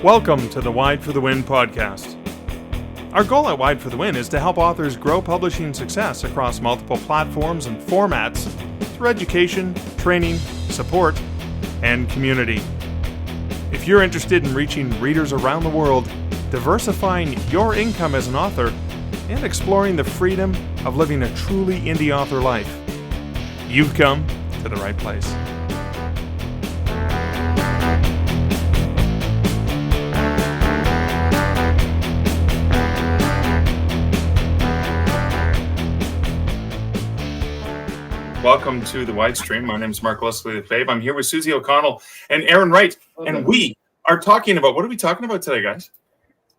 Welcome to the Wide for the Win podcast. Our goal at Wide for the Win is to help authors grow publishing success across multiple platforms and formats through education, training, support, and community. If you're interested in reaching readers around the world, diversifying your income as an author, and exploring the freedom of living a truly indie author life, you've come to the right place. Welcome to the Wide Stream. My name is Mark Leslie the Babe. I'm here with Suzie O'Connell and Erin Wright, and we are talking about, what are we talking about today, guys?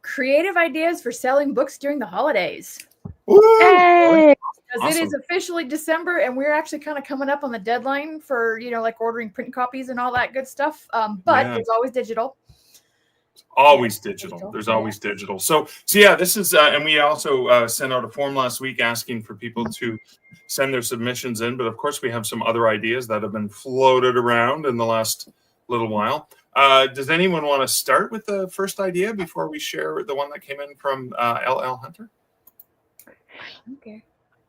Creative ideas for selling books during the holidays. Woo! Hey! Because Awesome. It is officially December, and we're actually kind of coming up on the deadline for, like ordering print copies and all that good stuff. But There's always digital. Always digital. There's always digital. So yeah, this is, and we also sent out a form last week asking for people to send their submissions in. But of course, we have some other ideas that have been floated around in the last little while. Does anyone want to start with the first idea before we share the one that came in from LL Hunter? Okay.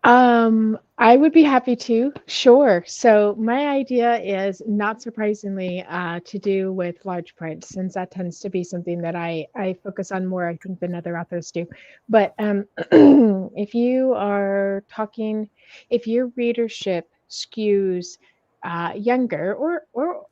I would be happy to. Sure. So my idea is, not surprisingly, to do with large print, since that tends to be something that I focus on more, I think, than other authors do. But if your readership skews younger or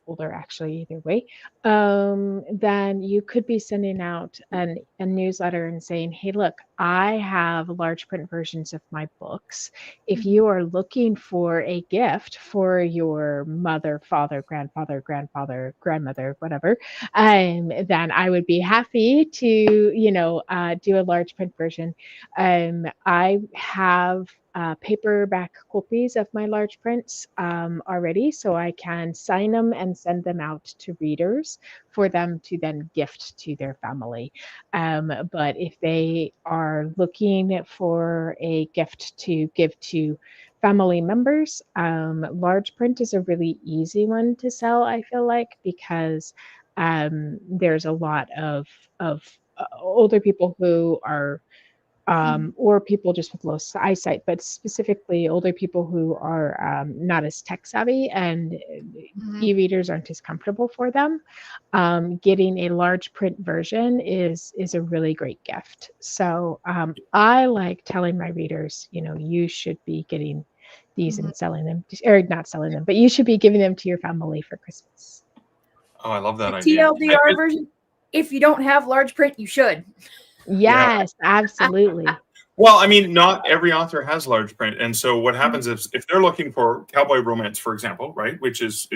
older, actually, either way, then you could be sending out a newsletter and saying, hey, look, I have large print versions of my books. If you are looking for a gift for your mother, father, grandfather, grandmother, whatever, then I would be happy to, do a large print version. I have paperback copies of my large prints already, so I can sign them and send them out to readers for them to then gift to their family. But if they are looking for a gift to give to family members, large print is a really easy one to sell, I feel like, because there's a lot of older people who are or people just with low eyesight, but specifically older people who are not as tech savvy, and e-readers aren't as comfortable for them. Getting a large print version is a really great gift. So I like telling my readers, you should be getting these and selling them, or not selling them, but you should be giving them to your family for Christmas. Oh, I love that idea. TLDR version, if you don't have large print, you should. Yes, absolutely. Well, I mean, not every author has large print, and so what happens is, if they're looking for cowboy romance, for example, right, which is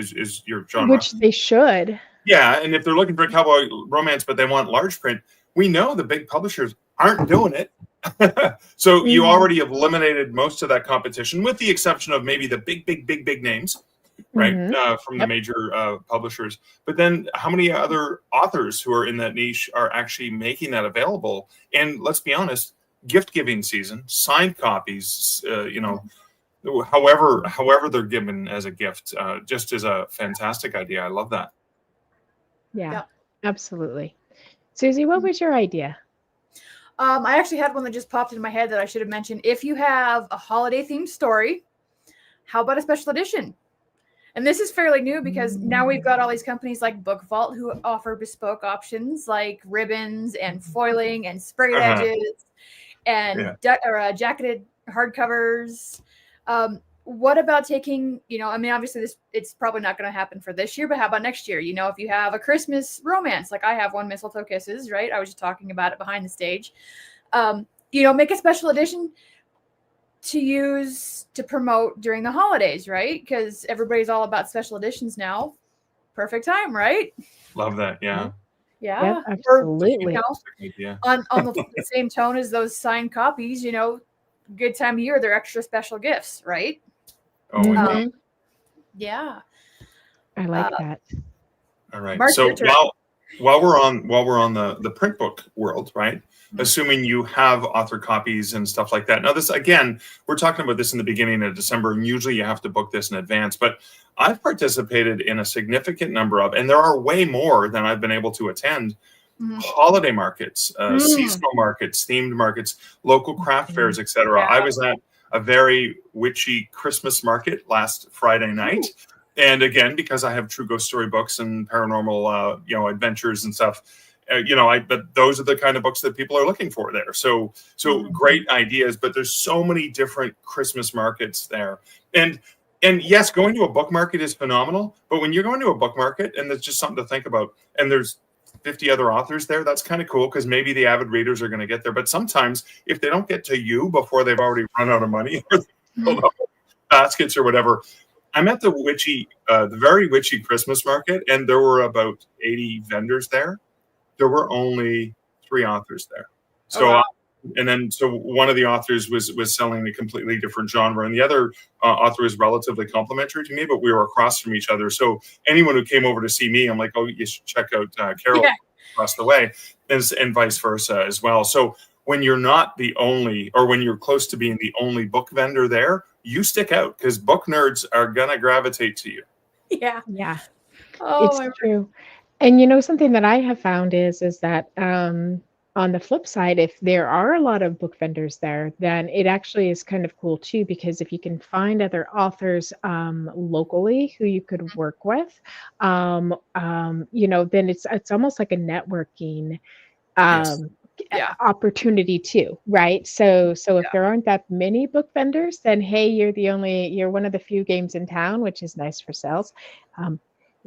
your genre, which they should. Yeah, and if they're looking for cowboy romance, but they want large print, we know the big publishers aren't doing it. So you already have eliminated most of that competition, with the exception of maybe the big names, right, from the major publishers. But then how many other authors who are in that niche are actually making that available? And let's be honest, gift giving season, signed copies, however they're given as a gift, just is a fantastic idea. I love that. Yeah, absolutely. Suzie, what was your idea? I actually had one that just popped in my head that I should have mentioned. If you have a holiday themed story, how about a special edition? And this is fairly new, because now we've got all these companies like Book Vault who offer bespoke options like ribbons and foiling and sprayed edges and jacketed hardcovers. What about taking, obviously it's probably not going to happen for this year, but how about next year? If you have a Christmas romance, like I have one, Mistletoe Kisses, right? I was just talking about it behind the stage. Make a special edition to use to promote during the holidays, right? Because everybody's all about special editions now. Perfect time, right? Love that. Yeah. Yeah, absolutely. On the same tone as those signed copies, good time of year, they're extra special gifts, right? Oh, yeah. I like that. All right. Mark, so while we're on the print book world, right? Assuming you have author copies and stuff like that. Now, this, again, we're talking about this in the beginning of December, and usually you have to book this in advance. But I've participated in a significant number of, and there are way more than I've been able to attend, holiday markets, seasonal markets, themed markets, local craft fairs, etc. Yeah. I was at a very witchy Christmas market last Friday night. And again, because I have true ghost story books and paranormal, adventures and stuff, but those are the kind of books that people are looking for there. So great ideas, but there's so many different Christmas markets there. And yes, going to a book market is phenomenal, but when you're going to a book market and there's just something to think about, and there's 50 other authors there, that's kind of cool because maybe the avid readers are going to get there. But sometimes if they don't get to you before they've already run out of money or filled up baskets or whatever, I'm at the very witchy Christmas market, and there were about 80 vendors there. There were only 3 authors there. So, so one of the authors was selling a completely different genre, and the other author was relatively complimentary to me, but we were across from each other. So anyone who came over to see me, I'm like, oh, you should check out Carol across the way, and vice versa as well. So when you're not the only, or when you're close to being the only book vendor there, you stick out because book nerds are gonna gravitate to you. Yeah. It's true. And something that I have found is that on the flip side, if there are a lot of book vendors there, then it actually is kind of cool too, because if you can find other authors locally who you could work with, then it's almost like a networking opportunity too, right? So if there aren't that many book vendors, then hey, you're one of the few games in town, which is nice for sales. And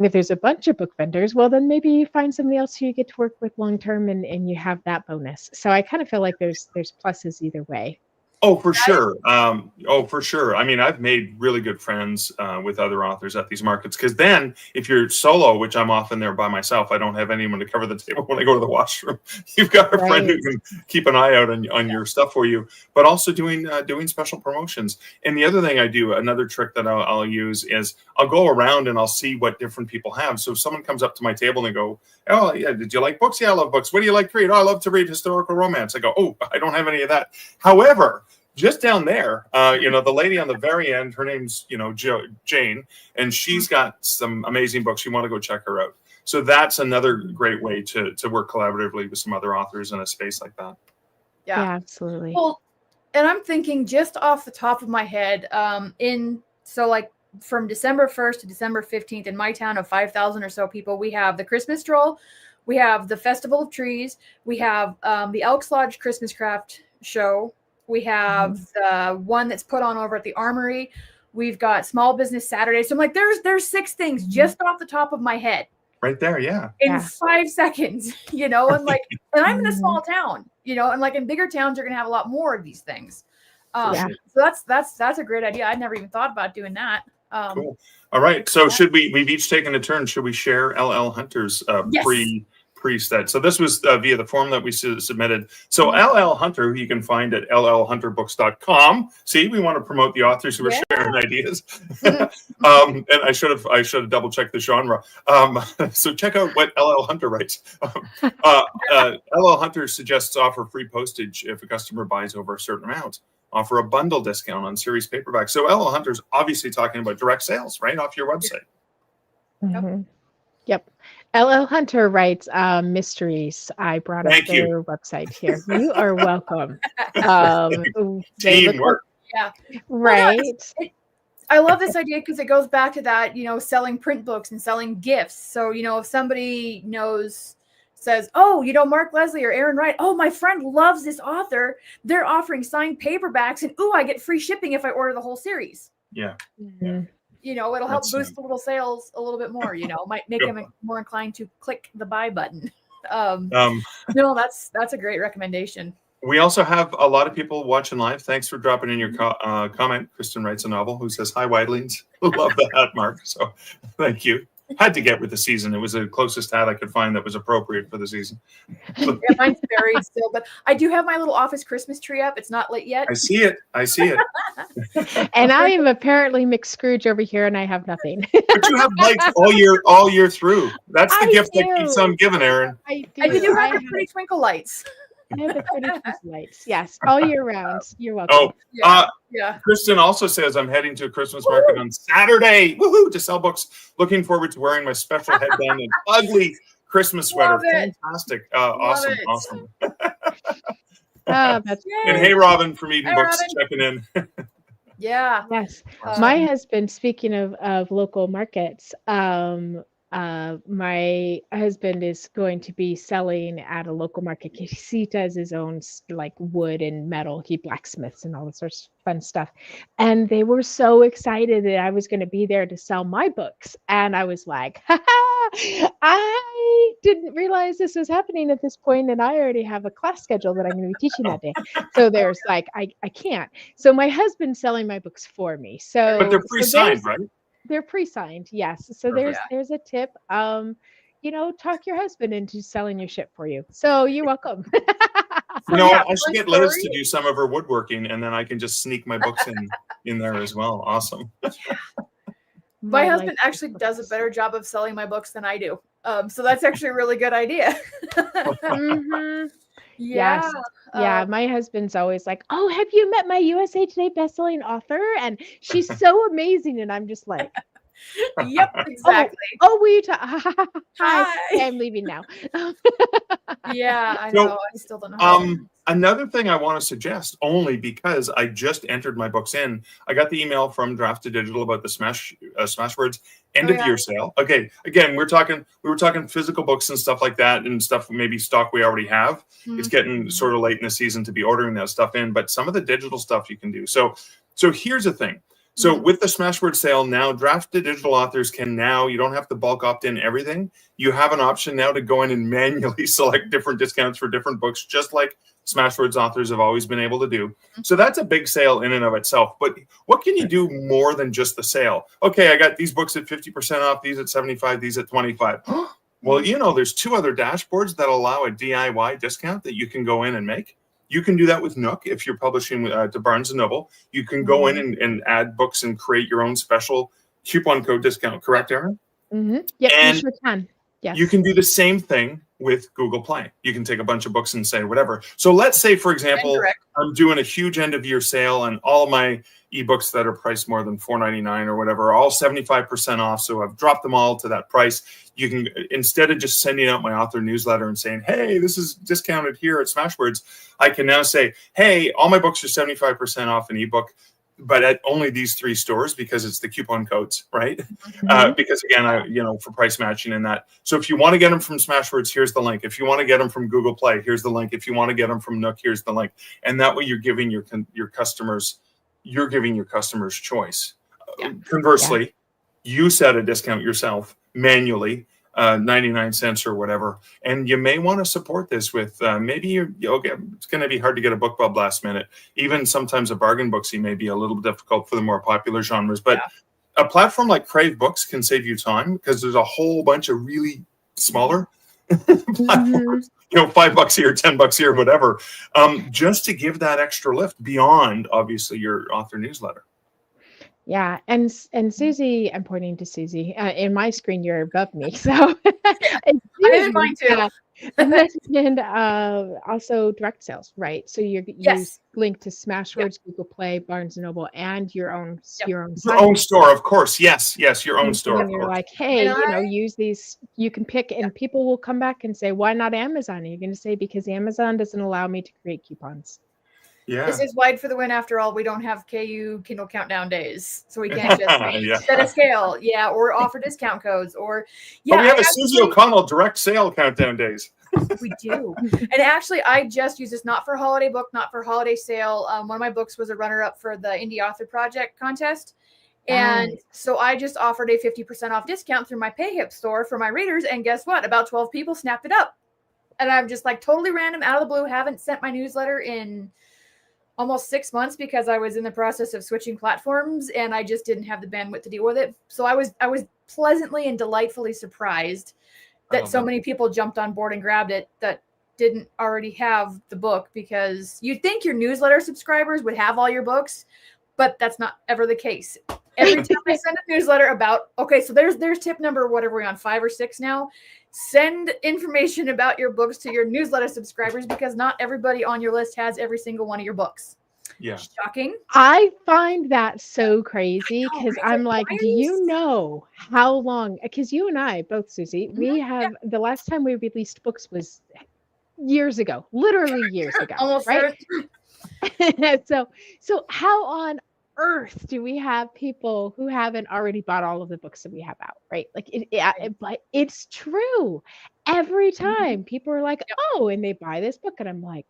if there's a bunch of book vendors, well, then maybe you find somebody else who you get to work with long term, and you have that bonus. So I kind of feel like there's pluses either way. Oh, for sure. I mean, I've made really good friends with other authors at these markets, because then if you're solo, which I'm often there by myself, I don't have anyone to cover the table when I go to the washroom. You've got a friend who can keep an eye out on your stuff for you, but also doing special promotions. And the other thing I do, another trick that I'll use is I'll go around and I'll see what different people have. So if someone comes up to my table and they go, oh yeah, did you like books? Yeah, I love books. What do you like to read? Oh, I love to read historical romance. I go, oh, I don't have any of that. However, just down there, the lady on the very end, her name's, Jane, and she's got some amazing books. You want to go check her out. So that's another great way to work collaboratively with some other authors in a space like that. Yeah, absolutely. Well, and I'm thinking just off the top of my head, from December 1st to December 15th in my town of 5,000 or so people, we have the Christmas Stroll, we have the Festival of Trees, we have the Elks Lodge Christmas Craft Show, we have the one that's put on over at the Armory, we've got Small Business Saturday. So I'm like, there's 6 things just off the top of my head. Right there, yeah. In 5 seconds, and I'm in a small town, and like in bigger towns, you're gonna have a lot more of these things. So that's a great idea. I'd never even thought about doing that. Cool. All right. So we've each taken a turn. Should we share LL Hunter's pre-set? So this was via the form that we submitted. So LL Hunter, who you can find at llhunterbooks.com. See, we want to promote the authors who are sharing ideas. And I should have double checked the genre. So check out what LL Hunter writes. LL Hunter suggests offer free postage if a customer buys over a certain amount. Offer a bundle discount on series paperbacks. So LL Hunter's obviously talking about direct sales, right, off your website. Mm-hmm. Yep. LL Hunter writes mysteries. I brought up their website here. You are welcome. Teamwork. Yeah. Right. I love this idea because it goes back to that, selling print books and selling gifts. So, if somebody says, oh, Mark Leslie or Aaron Wright, oh, my friend loves this author, they're offering signed paperbacks, and I get free shipping if I order the whole series. Yeah. Mm-hmm. It'll help boost the little sales a little bit more, might make them more inclined to click the buy button. No, that's a great recommendation. We also have a lot of people watching live. Thanks for dropping in your comment. Kristen writes a novel who says, hi, Widlings. Love the hat, Mark. So thank you. Had to get with the season. It was the closest hat I could find that was appropriate for the season. Yeah, mine's buried still, but I do have my little office Christmas tree up. It's not lit yet. I see it. And I am apparently McScrooge over here, and I have nothing. But you have lights all year through. That's the gift that keeps on giving, Erin. I do have the pretty twinkle lights. I have the pretty lights. Yes, all year round. You're welcome. Yeah. Kristen also says, I'm heading to a Christmas market on Saturday. Woohoo! To sell books. Looking forward to wearing my special headband and ugly Christmas sweater. Love it. Fantastic. Love Awesome. it. Awesome. That's Yay. And hey, Robin from Eden Hi, Books Robin. checking in. Yeah. yes. Um, My husband, speaking of local markets, my husband is going to be selling at a local market. He does his own like wood and metal. He blacksmiths and all this sort of fun stuff. And they were so excited that I was going to be there to sell my books. And I was like, I didn't realize this was happening at this point, and I already have a class schedule that I'm going to be teaching that day. So there's like, I can't. So my husband's selling my books for me. So But they're pre-signed, right? They're pre-signed, yes. So there's a tip. Talk your husband into selling your shit for you. So you're welcome. You know, yeah, I should get Liz to do some of her woodworking, and then I can just sneak my books in there as well. Awesome. My husband actually does a better job of selling my books than I do. So that's actually a really good idea. Mm-hmm. Yeah. Yes. Yeah, my husband's always like, "Oh, have you met my USA Today bestselling author? And she's so amazing." And I'm just like, Yep, exactly. "Oh, will you talk? Hi. Hi. Okay, I'm leaving now." Yeah, I So, know. I still don't know. Another thing I want to suggest, only because I just entered my books in, I got the email from Draft to Digital about the Smashwords end of year sale. Okay, again, we were talking physical books and stuff like that, and stuff maybe stock we already have. It's getting sort of late in the season to be ordering that stuff in, but some of the digital stuff you can do. So here's the thing. So with the Smashword sale now, Draft to Digital authors can now, you don't have to bulk opt in everything. You have an option now to go in and manually select different discounts for different books, just like Smashwords authors have always been able to do. So that's a big sale in and of itself. But what can you do more than just the sale? Okay, I got these books at 50% off, these at 75, these at 25. Well, there's two other dashboards that allow a DIY discount that you can go in and make. You can do that with Nook if you're publishing to Barnes & Noble. You can go in and add books and create your own special coupon code discount. Correct, Erin? Mm-hmm. Yep, And you sure can. Yes. you can do the same thing with Google Play. You can take a bunch of books and say whatever. So let's say, for example, I'm doing a huge end of year sale and all of my ebooks that are priced more than $4.99 or whatever, are all 75% off. So I've dropped them all to that price. You can, instead of just sending out my author newsletter and saying, hey, this is discounted here at Smashwords, I can now say, hey, all my books are 75% off an ebook, but at only these three stores because it's the coupon codes, right? Because again, for price matching and that. So if you want to get them from Smashwords, here's the link. If you want to get them from Google Play, here's the link. If you want to get them from Nook, here's the link. And that way you're giving your customers, choice. Yeah. Conversely, you set a discount yourself manually, 99 cents or whatever. And you may want to support this with maybe it's going to be hard to get a book club last minute. Even sometimes a bargain booksy may be a little difficult for the more popular genres. But a platform like Crave Books can save you time because there's a whole bunch of really smaller platforms, $5 here, $10 here, whatever, just to give that extra lift beyond obviously your author newsletter. Yeah, and Suzie, I'm pointing to Suzie. In my screen, you're above me, so. And I'm in mine too. And also direct sales, right? So you link to Smashwords, Google Play, Barnes & Noble, and your own your own store, of course. Yes, your own store. And you're like, hey, use these. You can pick, and people will come back and say, why not Amazon? And you're going to say because Amazon doesn't allow me to create coupons. Yeah. This is wide for the win. After all, we don't have KU Kindle Countdown days, so we can't just set a scale, or offer discount codes, or But we have a Susie O'Connell direct sale countdown days. We do, and actually, I just use this not for holiday book, not for holiday sale. One of my books was a runner-up for the Indie Author Project contest, and so I just offered a 50% off discount through my PayHip store for my readers, and guess what? About 12 people snapped it up, and I'm just like totally random, out of the blue. Haven't sent my newsletter in almost 6 months because I was in the process of switching platforms and I just didn't have the bandwidth to deal with it. So I was pleasantly and delightfully surprised that so many people jumped on board and grabbed it that didn't already have the book, because you'd think your newsletter subscribers would have all your books, but that's not ever the case. Every time I send a newsletter about, so there's tip number, whatever we're on, 5 or 6 now. Send information about your books to your newsletter subscribers because not everybody on your list has every single one of your books. Yeah. Shocking. I find that so crazy know, because right? I'm Like, like, why are do you you know how long? Because you and I both, Susie, Mhm. we have the last time we released books was years ago, literally years ago, Almost right? seven. So how on earth do we have people who haven't already bought all of the books that we have out, right? Like but it's true. Every Mhm. time people are like, Yep. oh, and they buy this book, and I'm like,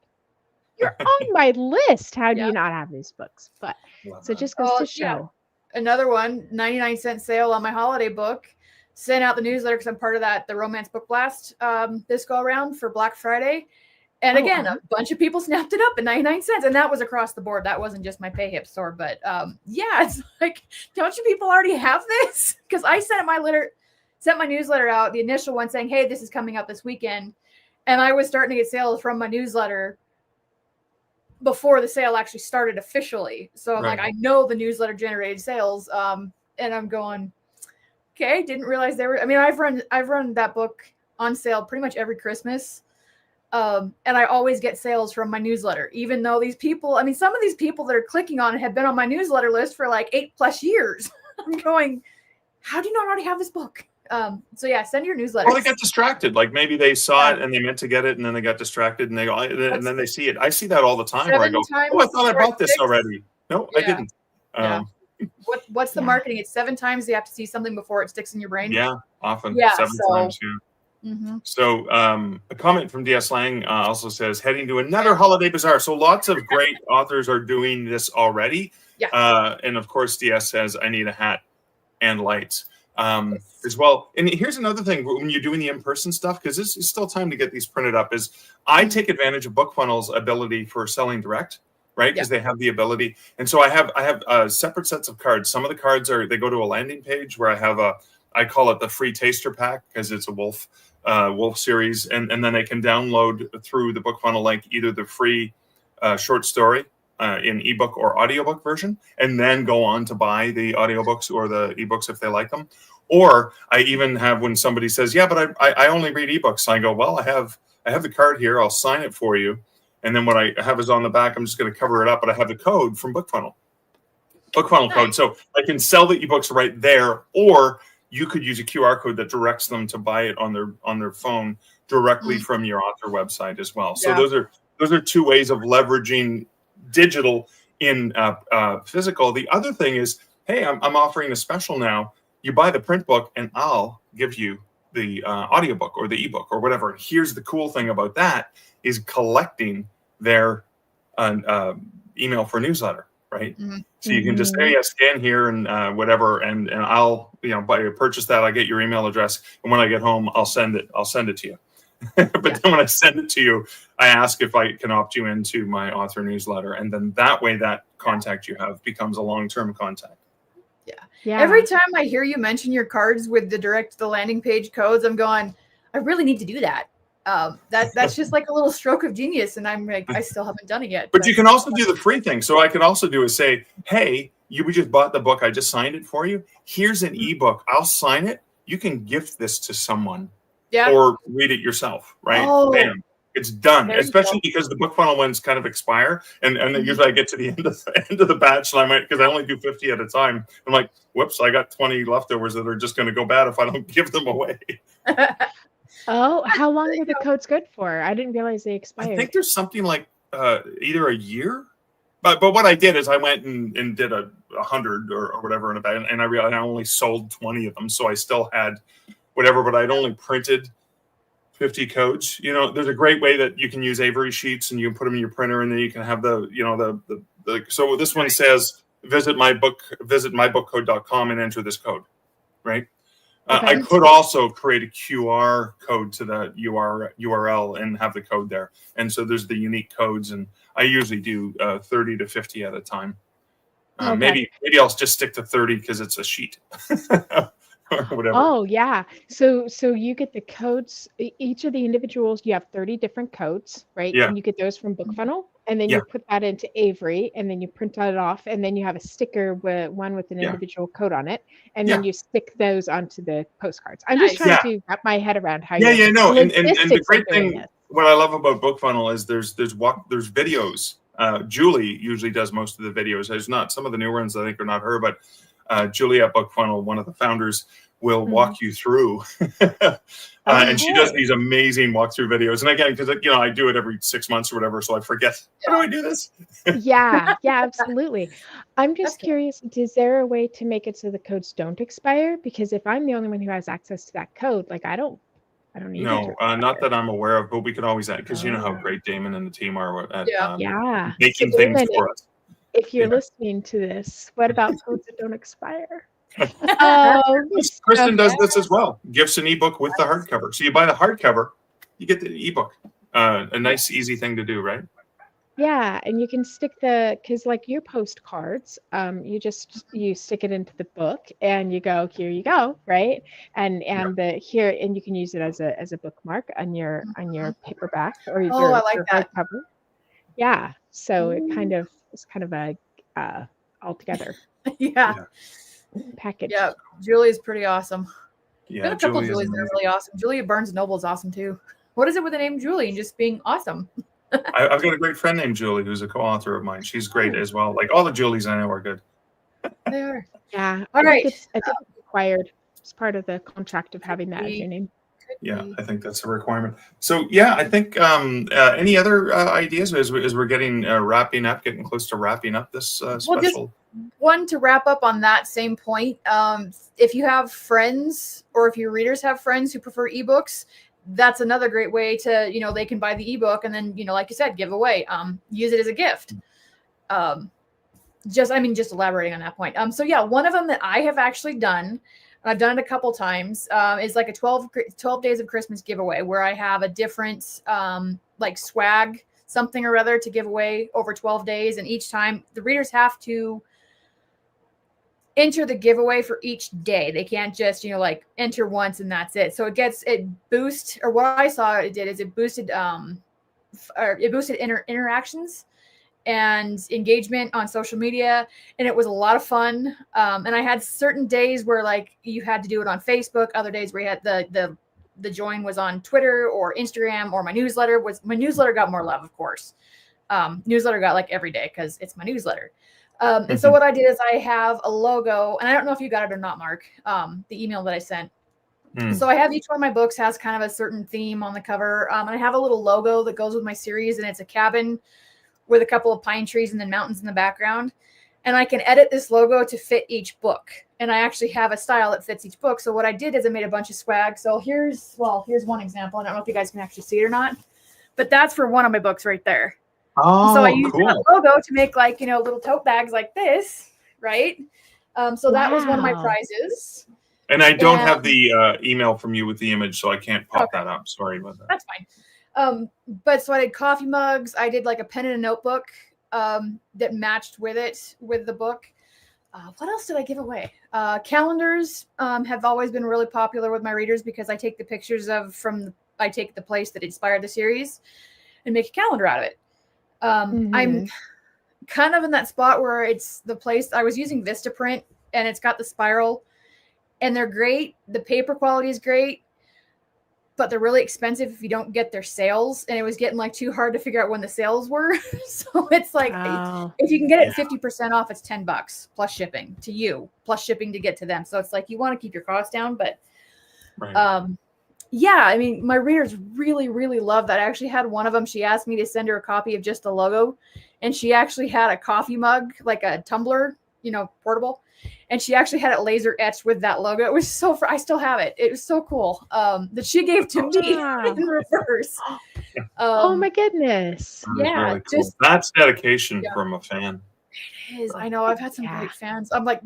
you're on my list. How do Yep. you not have these books? But Love so it that. just goes to Yeah. show. Another one, 99-cent sale on my holiday book. Sent out the newsletter because I'm part of the Romance Book Blast this go around for Black Friday. And Oh, again, a bunch of people snapped it up at 99 cents. And that was across the board. That wasn't just my PayHip store. But yeah, it's like, don't you people already have this? Because I sent my newsletter out, the initial one saying, hey, this is coming up this weekend. And I was starting to get sales from my newsletter before the sale actually started officially. So I'm like, I know the newsletter generated sales. And I'm going, okay, didn't realize they were. I mean, I've run that book on sale pretty much every Christmas. And I always get sales from my newsletter, even though these people, I mean, some of these people that are clicking on it have been on my newsletter list for like 8+ years. I'm going, how do you not already have this book? So yeah, send your newsletters. Well, they got distracted. Like maybe they saw Yeah. it and they meant to get it, and then they got distracted, and then they see it. I see that all the time. Where I go, 7 "Oh, I thought I times bought this 6. already." No, I Yeah. didn't. Yeah. What's the Yeah. marketing? It's 7 times you have to see something before it sticks in your brain. Yeah, often. Yeah, 7 times. Yeah. Mhm. So a comment from DS Lang also says, heading to another holiday bazaar. So lots of great authors are doing this already. Yeah. And of course, DS says, I need a hat and lights as well. And here's another thing when you're doing the in-person stuff, because this is still time to get these printed up, is I take advantage of BookFunnel's ability for selling direct, right? Because they have the ability. And so I have separate sets of cards. Some of the cards they go to a landing page where I call it the free taster pack because it's a wolf series, and then they can download through the BookFunnel link either the free short story in ebook or audiobook version, and then go on to buy the audiobooks or the ebooks if they like them. Or I even have when somebody says, yeah, but I only read ebooks. I go, well, I have the card here. I'll sign it for you. And then what I have is on the back, I'm just going to cover it up, but I have the code from BookFunnel code. So I can sell the ebooks right there, or you could use a QR code that directs them to buy it on their phone directly from your author website as well. So those are two ways of leveraging digital in physical. The other thing is, hey, I'm offering a special now. You buy the print book, and I'll give you the audiobook or the ebook or whatever. Here's the cool thing about that is collecting their email for newsletter, right? So you can just say, yeah, scan here and whatever, and I'll purchase that. I'll get your email address, and when I get home, I'll send it to you. But then when I send it to you, I ask if I can opt you into my author newsletter, and then that way, that contact you have becomes a long-term contact. Yeah. Every time I hear you mention your cards with the direct to the landing page codes, I'm going, I really need to do that. That's just like a little stroke of genius, and I'm like, I still haven't done it yet. But you can also do the free thing. So I can also do is say, hey, we just bought the book. I just signed it for you. Here's an ebook. I'll sign it. You can gift this to someone, or read it yourself, right? Oh. Bam. It's done, There you especially because the BookFunnel ones kind of expire, and then usually I get to the end of the batch, and because I only do 50 at a time. I'm like, whoops, I got 20 leftovers that are just going to go bad if I don't give them away. Oh, how long are the codes good for? I didn't realize they expired. I think there's something like either a year, but what I did is I went and did 100 or whatever in a bag, and I realized I only sold 20 of them, so I still had whatever, but I'd only printed 50 codes. There's a great way that you can use Avery sheets, and you can put them in your printer, and then you can have the so this one says visit mybookcode.com and enter this code, right? I could also create a QR code to the URL and have the code there, and so there's the unique codes, and I usually do 30 to 50 at a time. Maybe I'll just stick to 30 because it's a sheet. Or whatever. Oh yeah. So you get the codes, each of the individuals, you have 30 different codes, right? Yeah. And you get those from BookFunnel, and then you put that into Avery, and then you print it off, and then you have a sticker with an individual code on it, and then you stick those onto the postcards. I'm just trying to wrap my head around how no. And the great thing, thing, what I love about BookFunnel is there's videos Julie usually does most of the videos. There's not some of the new ones I think are not her, but Julie at Book Funnel, one of the founders, will walk you through. And she does these amazing walkthrough videos. And again, because I do it every 6 months or whatever, so I forget. How do I do this? Yeah, absolutely. I'm just curious, is there a way to make it so the codes don't expire? Because if I'm the only one who has access to that code, like I don't need it to expire. Not that I'm aware of, but we could always add, because you know how great Damon and the team are at making So things Damon, for us. If you're listening to this, what about codes that don't expire? Kristen does this as well. Gifts an ebook with the hardcover. So you buy the hardcover, you get the ebook. A nice, easy thing to do, right? Yeah, and you can stick because like your postcards, you stick it into the book and you go, here you go, right? And you can use it as a bookmark on your paperback or your hardcover. Yeah, so it's kind of a all together. Package. Yeah, Julie is pretty awesome. Yeah, got a couple of Julies that are really awesome. Julie at Barnes & Noble is awesome too. What is it with the name Julie and just being awesome? I've got a great friend named Julie who's a co-author of mine. She's great as well. Like all the Julies I know are good. They are. Yeah. All right. I think it's required. It's part of the contract of having that as your name. Yeah, I think that's a requirement. So yeah, I think any other ideas as we're getting getting close to wrapping up this special. Just one to wrap up on that same point. If you have friends or if your readers have friends who prefer ebooks, that's another great way to, they can buy the ebook and then, like you said, give away, use it as a gift. Just elaborating on that point. So yeah, one of them that I have actually done, I've done it a couple times, is like a 12 days of Christmas giveaway where I have a different like swag, something or other to give away over 12 days. And each time the readers have to enter the giveaway for each day. They can't just, like enter once and that's it. So it boosts, or what I saw it did is it boosted interactions and engagement on social media. And it was a lot of fun. And I had certain days where like you had to do it on Facebook, other days where you had the join was on Twitter or Instagram, or my newsletter got more love, of course. Newsletter got like every day because it's my newsletter. And so what I did is I have a logo, and I don't know if you got it or not, Mark, the email that I sent. So I have each one of my books has kind of a certain theme on the cover. And I have a little logo that goes with my series, and it's a cabin with a couple of pine trees and then mountains in the background. And I can edit this logo to fit each book. And I actually have a style that fits each book. So what I did is I made a bunch of swag. So here's one example. I don't know if you guys can actually see it or not, but that's for one of my books right there. Oh, so I used cool. that logo to make like, little tote bags like this, right? So that was one of my prizes. And I don't have the email from you with the image, so I can't pop that up. Sorry about that. That's fine. But so I did coffee mugs. I did like a pen and a notebook that matched with the book. What else did I give away? Calendars have always been really popular with my readers because I take the pictures I take the place that inspired the series and make a calendar out of it. I'm kind of in that spot where it's the place I was using Vistaprint, and it's got the spiral, and they're great. The paper quality is great, but they're really expensive if you don't get their sales. And it was getting like too hard to figure out when the sales were. So it's like, if you can get it 50% off, it's $10 plus shipping to you, plus shipping to get to them. So it's like, you want to keep your costs down, but yeah, I mean, my readers really, really love that. I actually had one of them. She asked me to send her a copy of just the logo, and she actually had a coffee mug, like a tumbler, portable. And she actually had it laser etched with that logo. It was I still have it. It was so cool that she gave to me in reverse. Oh my goodness. Yeah. Really cool. That's dedication from a fan. It is. I know. I've had some great fans. I'm like,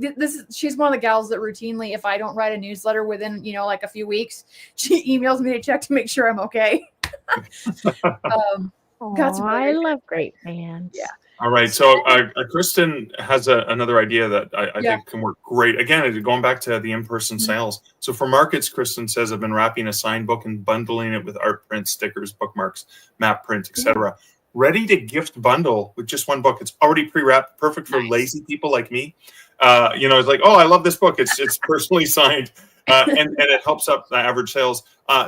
she's one of the gals that routinely, if I don't write a newsletter within, like a few weeks, she emails me to check to make sure I'm okay. I love great fans. Yeah. All right. So Kristen has another idea that I think can work great. Again, going back to the in-person sales. So for markets, Kristen says, I've been wrapping a signed book and bundling it with art prints, stickers, bookmarks, map print, etc. Ready to gift bundle with just one book. It's already pre-wrapped, perfect for lazy people like me. It's like, oh, I love this book. It's personally signed, and it helps up the average sales.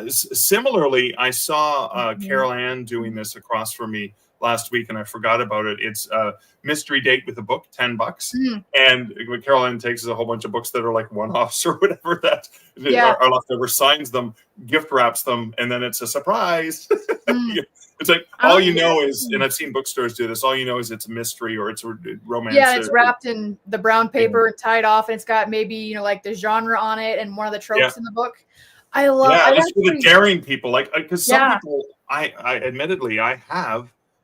Similarly, I saw Carol Ann doing this across from me last week and I forgot about it. It's a mystery date with a book, $10. Mm. And what Caroline takes is a whole bunch of books that are like one-offs or whatever that are leftover, signs them, gift wraps them, and then it's a surprise. Mm. It's like all you know is, and I've seen bookstores do this, all you know is it's a mystery or it's a romance. Yeah, and it's wrapped in the brown paper and tied off, and it's got maybe, like the genre on it and one of the tropes in the book. I love it's for the daring people, like, because some people, I admittedly, I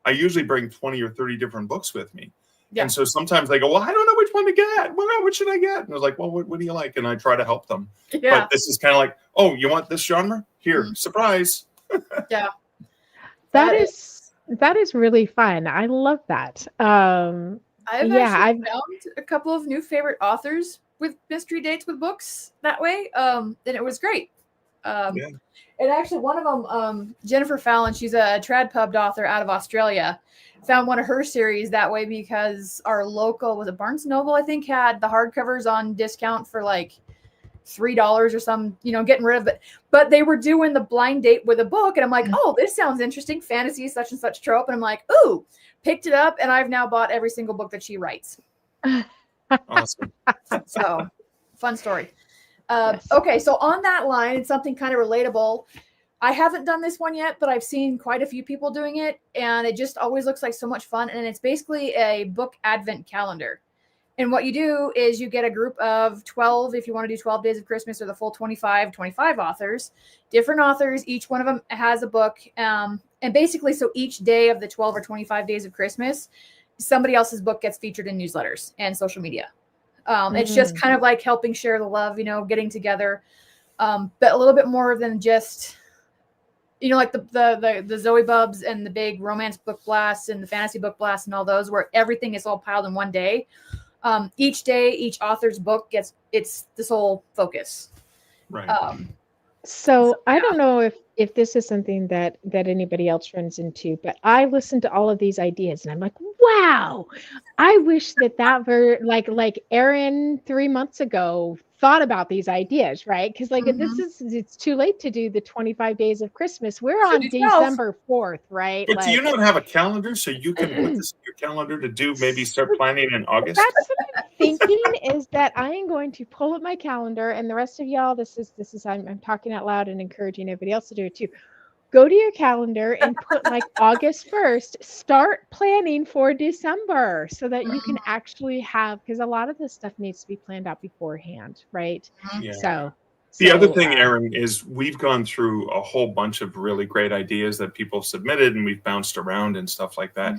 usually bring 20 or 30 different books with me. Yeah. And so sometimes they go, well, I don't know which one to get. Well, what should I get? And I was like, well, what do you like? And I try to help them. Yeah. But this is kind of like, oh, you want this genre? Here, surprise. Yeah. That is really fun. I love that. I've found a couple of new favorite authors with mystery dates with books that way. And it was great. And actually one of them, Jennifer Fallon, she's a trad pub author out of Australia, found one of her series that way because our local, was it Barnes Noble, I think, had the hardcovers on discount for like $3 or some, getting rid of it. But they were doing the blind date with a book. And I'm like, oh, this sounds interesting. Fantasy, such and such trope. And I'm like, ooh, picked it up. And I've now bought every single book that she writes. Awesome. So fun story. Okay. So on that line, it's something kind of relatable. I haven't done this one yet, but I've seen quite a few people doing it. And it just always looks like so much fun. And it's basically a book advent calendar. And what you do is you get a group of 12, if you want to do 12 Days of Christmas, or the full 25 authors, different authors. Each one of them has a book. And basically, so each day of the 12 or 25 Days of Christmas, somebody else's book gets featured in newsletters and social media. It's just kind of like helping share the love, getting together. But a little bit more than just, like the Zoe Bubs and the big romance book blasts and the fantasy book blasts and all those, where everything is all piled in one day. Each day, each author's book gets the sole focus. Right. So I don't know if this is something that anybody else runs into, but I listen to all of these ideas and I'm like, wow, I wish that were like Erin 3 months ago thought about these ideas, right? Because it's too late to do the 25 Days of Christmas. We're on December 4th, right? But do you not have a calendar so you can put this in your calendar to maybe start planning in August? That's what I'm thinking, is that I am going to pull up my calendar, and the rest of y'all, this is I'm talking out loud and encouraging everybody else to do it too. Go to your calendar and put like August 1st, start planning for December so that you can actually have, because a lot of this stuff needs to be planned out beforehand, right? Yeah. So the other thing, Erin, is we've gone through a whole bunch of really great ideas that people submitted and we've bounced around and stuff like that.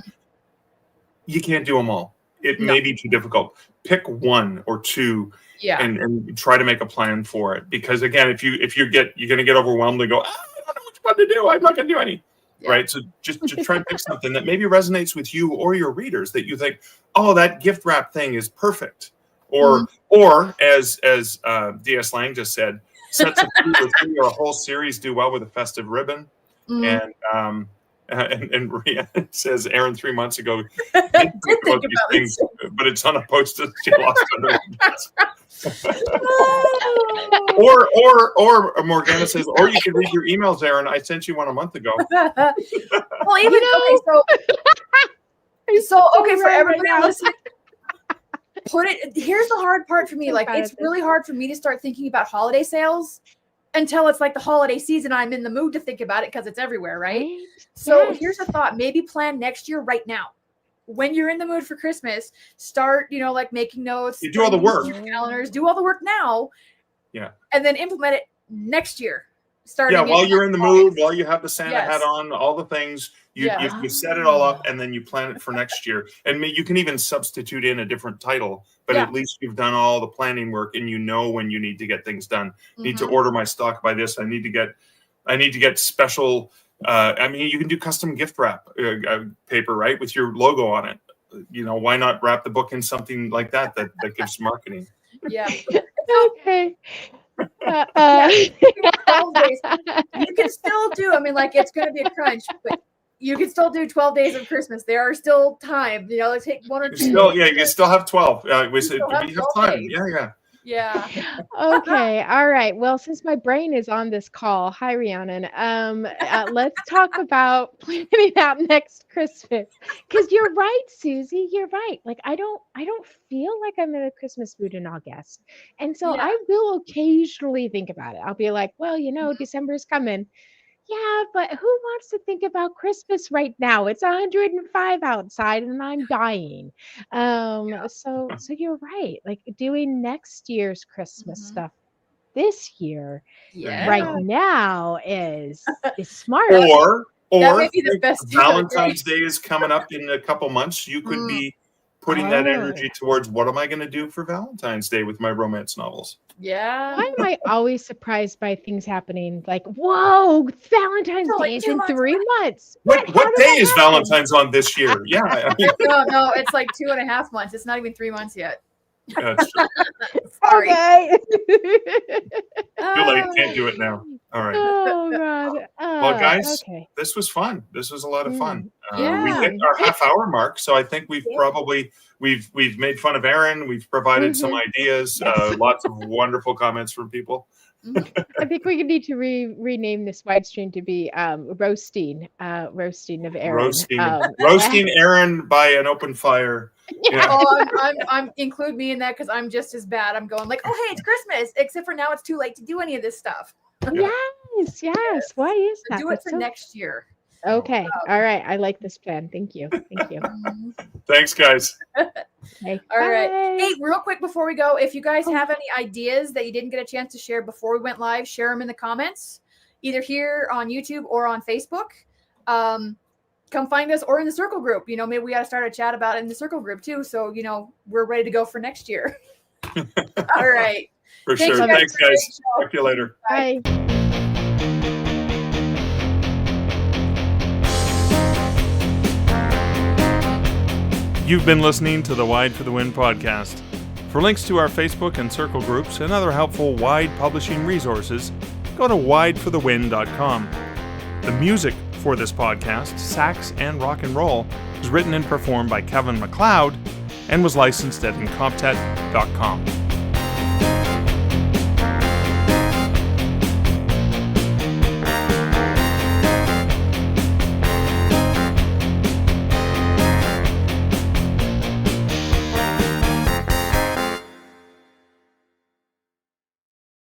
You can't do them all. It may be too difficult. Pick one or two and try to make a plan for it. Because again, if you're going to get overwhelmed and go, what to do, I'm not going to do any. Right. So just try and pick something that maybe resonates with you or your readers, that you think, oh, that gift wrap thing is perfect. Or as DS Lang just said, sets of 2 or 3 or a whole series do well with a festive ribbon. And Maria says Erin 3 months ago didn't think about these things, but it's on a post-it she lost under her desk. Or Morgana says, or you can read your emails, Erin. I sent you one a month ago. Well, even okay, for everybody listening, here's the hard part for me. Like, it's really hard for me to start thinking about holiday sales until it's like the holiday season. I'm in the mood to think about it because it's everywhere, right? So here's a thought: maybe plan next year right now. When you're in the mood for Christmas, start, like making notes. You do all the work. Your calendars, do all the work now. Yeah. And then implement it next year. While you're in the mood, while you have the Santa hat on, all the things, you set it all up and then you plan it for next year. And you can even substitute in a different title, but at least you've done all the planning work and you know when you need to get things done. Need to order my stock by this. I need to get special. You can do custom gift wrap paper, right, with your logo on it. Why not wrap the book in something like that gives marketing? Yeah. Okay. 12 days. You can still do. It's going to be a crunch, but you can still do 12 days of Christmas. There are still time. Take 1 or 2. You can still have 12. We have time. Days. Yeah. Yeah. Okay, all right. Well, since my brain is on this call, hi Rhiannon. Let's talk about planning out next Christmas. Because you're right, Susie. You're right. Like I don't feel like I'm in a Christmas mood in August, and so Yeah. I will occasionally think about it. I'll be like, well, December's coming. Yeah, but who wants to think about Christmas right now? It's 105 outside and I'm dying. So you're right. Like doing next year's Christmas Mhm. stuff this year Yeah. right now is smart. Or That may be the best deal of the day. Valentine's Day is coming up in a couple months. You could be putting that energy towards what am I going to do for Valentine's Day with my romance novels? Yeah. Why am I always surprised by things happening? Like, whoa, Valentine's So, like, Day is 2 in months 3 months. What How did day that is happen? Valentine's on this year? Yeah, I mean, No, it's like 2.5 months. It's not even 3 months yet. that's true. Sorry. Okay. Too late. Can't do it now. All right. Oh God. Well, guys, Okay. this was fun. This was a lot of fun. Yeah. We hit our half-hour mark, so I think we've we've made fun of Erin. We've provided some ideas. Lots of wonderful comments from people. I think we need to rename this wide stream to be roasting of Erin. Roasting Erin by an open fire. Yeah. Oh, I'm include me in that because I'm just as bad. I'm going like, oh hey, it's Christmas, except for now it's too late to do any of this stuff. Yes. Why is that? Do it for next year. Okay. All right. I like this plan. Thank you. Thanks, guys. Okay. All right. Bye. Hey, real quick before we go, if you guys have any ideas that you didn't get a chance to share before we went live, share them in the comments, either here on YouTube or on Facebook. Come find us or in the circle group. Maybe we got to start a chat about it in the circle group too. So, we're ready to go for next year. All right. For sure. Thanks, guys. Talk to you later. Bye. You've been listening to the Wide for the Win podcast. For links to our Facebook and circle groups and other helpful Wide publishing resources, go to wideforthewin.com. The music for this podcast, Sax and Rock and Roll, was written and performed by Kevin MacLeod and was licensed at incomptet.com.